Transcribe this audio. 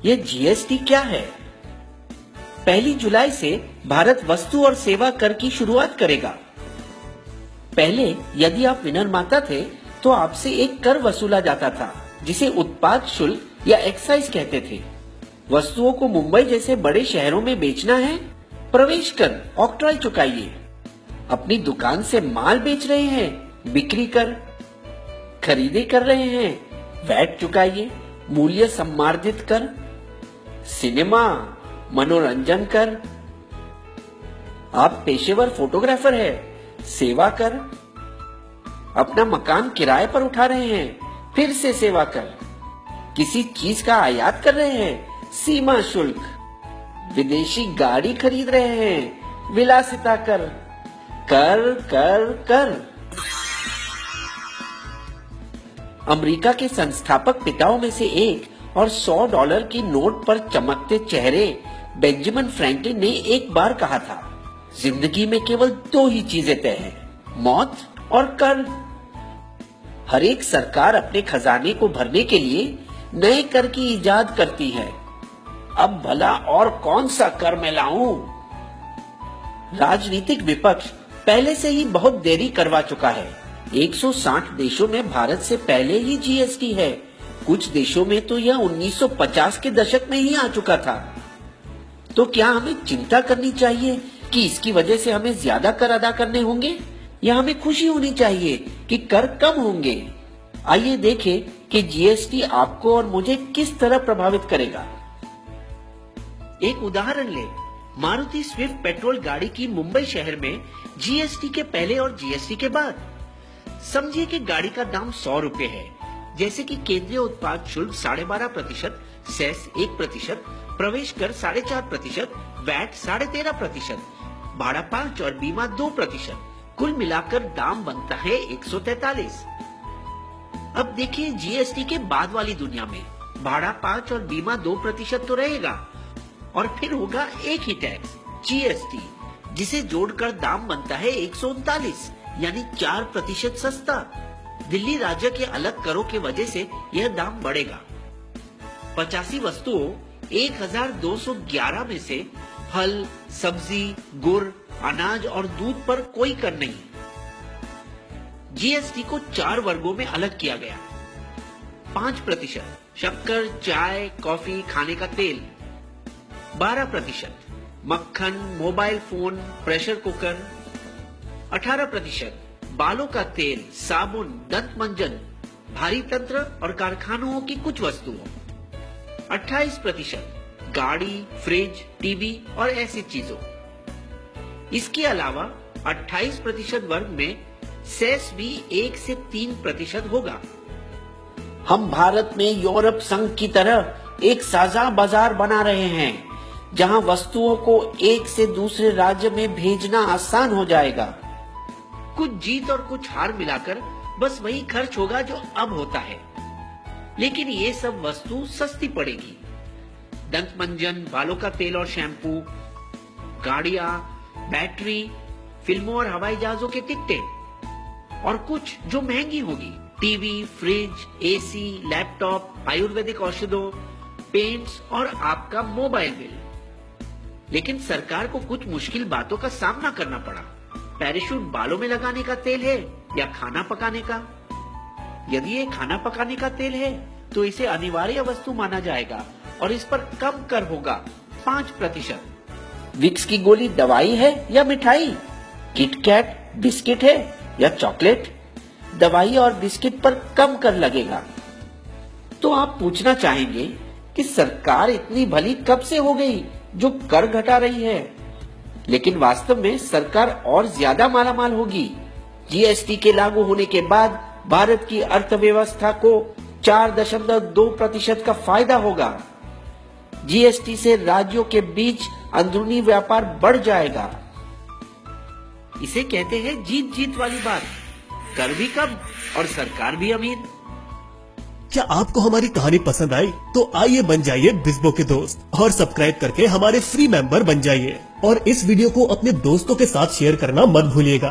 ये जीएसटी क्या है? 1 जुलाई से भारत वस्तु और सेवा कर की शुरुआत करेगा। पहले यदि आप विनिर्माता थे तो आपसे एक कर वसूला जाता था जिसे उत्पाद शुल्क या एक्साइज कहते थे। वस्तुओं को मुंबई जैसे बड़े शहरों में बेचना है, प्रवेश कर ऑक्ट्रॉय चुकाइए। अपनी दुकान से माल बेच रहे हैं, बिक्री कर। खरीदे कर रहे हैं, वैट चुकाइए। मूल्य सम्मार्जित कर, सिनेमा, मनोरंजन कर। आप पेशेवर फोटोग्राफर है, सेवा कर। अपना मकान किराए पर उठा रहे हैं, फिर से सेवा कर। किसी चीज का आयात कर रहे हैं, सीमा शुल्क। विदेशी गाड़ी खरीद रहे हैं, विलासिता कर। कर कर कर। अमेरिका के संस्थापक पिताओं में से एक और $100 की नोट पर चमकते चेहरे बेंजामिन फ्रैंकलिन ने एक बार कहा था, जिंदगी में केवल 2 ही चीजें तय हैं, मौत और कर। हर एक सरकार अपने खजाने को भरने के लिए नए कर की इजाद करती है। अब भला और कौन सा कर मैं लाऊं? राजनीतिक विपक्ष पहले से ही बहुत देरी करवा चुका है। 160 देशों में भारत से पहले ही जीएसटी है। कुछ देशों में तो यह 1950 के दशक में ही आ चुका था। तो क्या हमें चिंता करनी चाहिए कि इसकी वजह से हमें ज्यादा कर अदा करने होंगे, या हमें खुशी होनी चाहिए कि कर कम होंगे? आइए देखें कि जीएसटी आपको और मुझे किस तरह प्रभावित करेगा। एक उदाहरण ले, मारुति स्विफ्ट पेट्रोल गाड़ी की मुंबई शहर में जीएसटी के पहले और जीएसटी के बाद। समझिए कि गाड़ी का दाम 100 रुपए है, जैसे कि केंद्रीय उत्पाद शुल्क 12.5%, सेस 1%, प्रवेश कर 4.5%, वैट 13.5%, भाड़ा 5 और बीमा 2%। कुल मिलाकर दाम बनता है 143। अब देखिए जीएसटी के बाद वाली दुनिया में भाड़ा 5 और बीमा 2% तो रहेगा, और फिर होगा एक ही टैक्स जीएसटी, जिसे जोड़कर दाम बनता है 139, यानी 4% सस्ता। दिल्ली राज्य के अलग करों के वजह से यह दाम बढ़ेगा। 85 वस्तुओं 1211 में से फल, सब्जी, गुड़, अनाज और दूध पर कोई कर नहीं। जीएसटी को 4 वर्गों में अलग किया गया। 5% शक्कर, चाय, कॉफी, खाने का तेल। 12% मक्खन, मोबाइल फोन, प्रेशर कुकर। 18% बालों का तेल, साबुन, दंत मंजन, भारी तंत्र और कारखानों की कुछ वस्तुओं। 28% गाड़ी, फ्रिज, टीवी और ऐसी चीजों। इसके अलावा 28% वर्ग में सेस भी 1 से 3% होगा। हम भारत में यूरोप संघ की तरह एक साझा बाजार बना रहे हैं, जहां वस्तुओं को एक से दूसरे राज्य में भेजना आसान हो जाएगा। कुछ जीत और कुछ हार मिलाकर बस वही खर्च होगा जो अब होता है, लेकिन ये सब वस्तु सस्ती पड़ेगी। दंत मंजन, बालों का तेल और शैम्पू, गाड़ियां, बैटरी, फिल्मों और हवाई जहाजों के टिकटें, और कुछ जो महंगी होगी, TV, fridge, AC, laptop, Ayurvedic औषधों, पेंट्स और आपका मोबाइल बिल। लेकिन सरकार को कुछ मुश्किल बातों का सामना करना पड़ा। पैराशूट बालों में लगाने का तेल है या खाना पकाने का? यदि ये खाना पकाने का तेल है तो इसे अनिवार्य वस्तु माना जाएगा और इस पर कम कर होगा 5%। विक्स की गोली दवाई है या मिठाई? किटकैट बिस्किट है या चॉकलेट? दवाई और बिस्किट पर कम कर लगेगा। तो आप पूछना चाहेंगे कि सरकार इतनी भली कब से हो गई जो कर घटा रही है? लेकिन वास्तव में सरकार और ज्यादा मालामाल होगी। जीएसटी के लागू होने के बाद भारत की अर्थव्यवस्था को 4.2% का फायदा होगा। जीएसटी से राज्यों के बीच अंदरूनी व्यापार बढ़ जाएगा। इसे कहते हैं जीत जीत वाली बात। कर भी कम और सरकार भी अमीर। क्या आपको हमारी कहानी पसंद आई? तो आइए बन जाइए बिस्बो के दोस्त और सब्सक्राइब करके हमारे फ्री मेंबर बन जाइए, और इस वीडियो को अपने दोस्तों के साथ शेयर करना मत भूलिएगा।